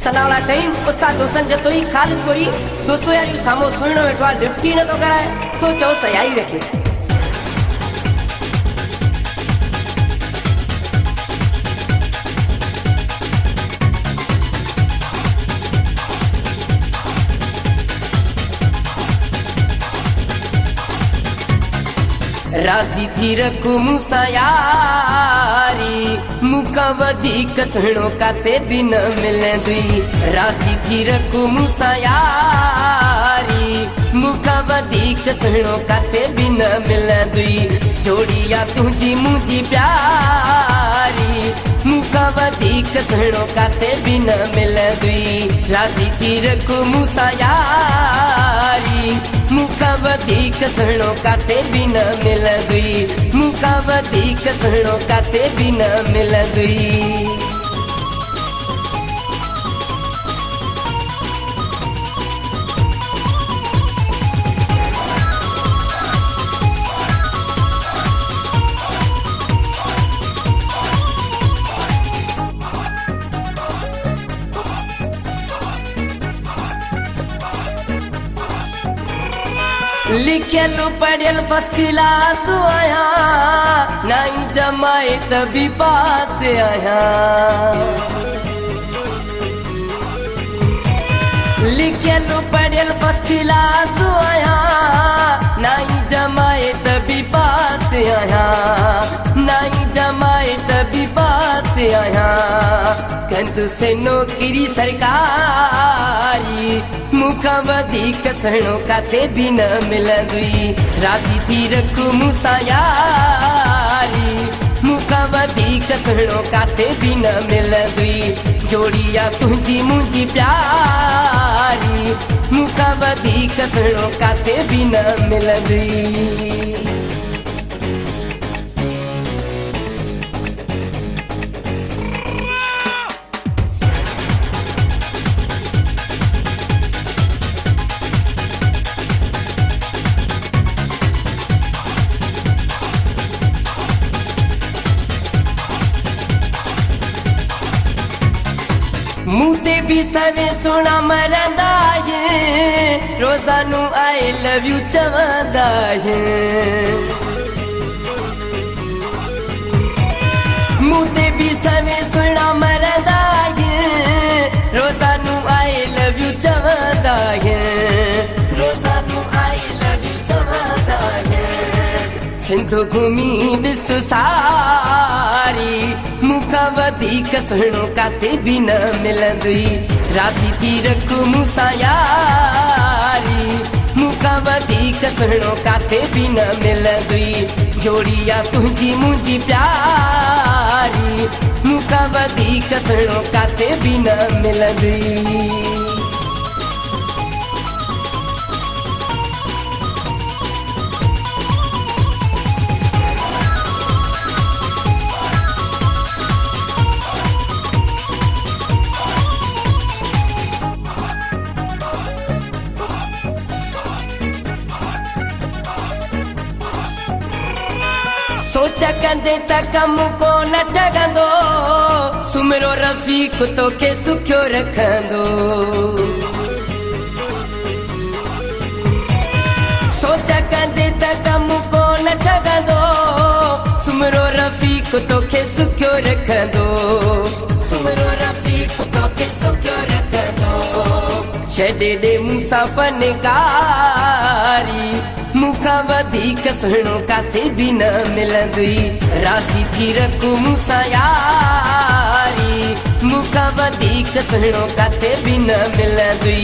सनावला कहीं उस्ताद दोस्तन जतोई खालिद कोरी दोस्तों यार यू सामो सुणनो वेठो लिफ्ट ही न तो कराए तो चओ तैयारी रखे राशि थी रखू मूसा यारी मुका वधीक सुणो काते भी न मिले दुई राशि थी रखू मूसा यारी मुका वधीक सुणो काते भी न मिले दुई जोड़िया तुझी मुझी प्यारी मुका वधीक सुणो काते भी न मिले दुई राशि थी रखू मूसा यारी मुका वधीक सुणो काते भी न मिलंदी मुका वधीक सुणो काते भी न मिलंदी लिखेलू पढ़ियल फर्स्ट क्लास आया नहीं जमाए तभी पास आया लिखेलू पढ़ियल फर्स्ट क्लास आया नहीं जमाए तभी पास आया नहीं जमाए तभी पास आया कंतु से नौकरी सरकारी मुका वधीक सुणो काते भी न मिलंदी राशि थी रखू मूसा यारी मुका वधीक सुणो काते भी न मिलंदी जोड़िया तुझी मुझी प्यारी मुका वधीक सुणो काते भी न मिलंदी मुते भी सवे सुना मरंदा है रोजानू आई लव यू चवंदा है मुते भी सवे सुना मरंदा है रोजानू आई लव यू चवंदा है रोजानू आई लव यू चवंदा है सिंधु घूमी ॾिस सारी मुका वधीक सुणो काते भी न मिलंदी राशि थी रखू मूसा यारी मुका वधीक सुणो काते भी न मिलंदी जोड़िया तुझी मुझी प्यारी मुका वधीक सुणो काते भी न मिलंदी सोच कंदे त कम को न ठगंदो सुमरो रफ़ीक तोखे सुखियो रखंदो सोच कंदे त कम को न ठगंदो सुमरो रफ़ीक तोखे सुखियो रखंदो सुमरो रफ़ीक तोखे सुखियो रखंदो छॾे ॾे मूंसां फनकारी मुका वधीक सुणो काते भी न मिलंदी राशि थी रखू मूसा यारी मुका वधीक सुणो काते भी न मिलंदी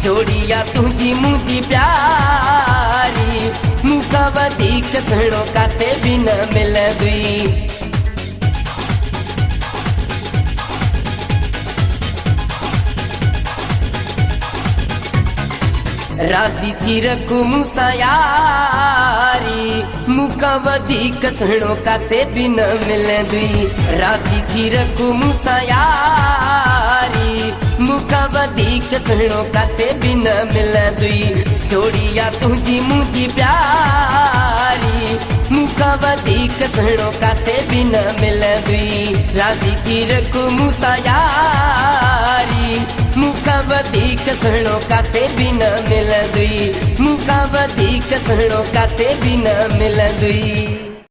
जोड़िया तुझी मुझी प्यारी मुका वधीक सुणो काते भी न मिलंदी राशि थी रखू मूसा यारी मुका वधीक सुणो काते भी न मिलंदी राशि थी रखू मूसा यारी मुका वधीक सुणो काते भी न मिलंदी जोड़िया तुझी मुझी प्यारी मुका वधीक सुणो काते भी न मिलंदी राशि थी रखू मूसा यारी वधीक सुहिणो काथे बि न मिलंदुई, मूंखां वधीक सुहिणो काथे बि न मिलंदुई।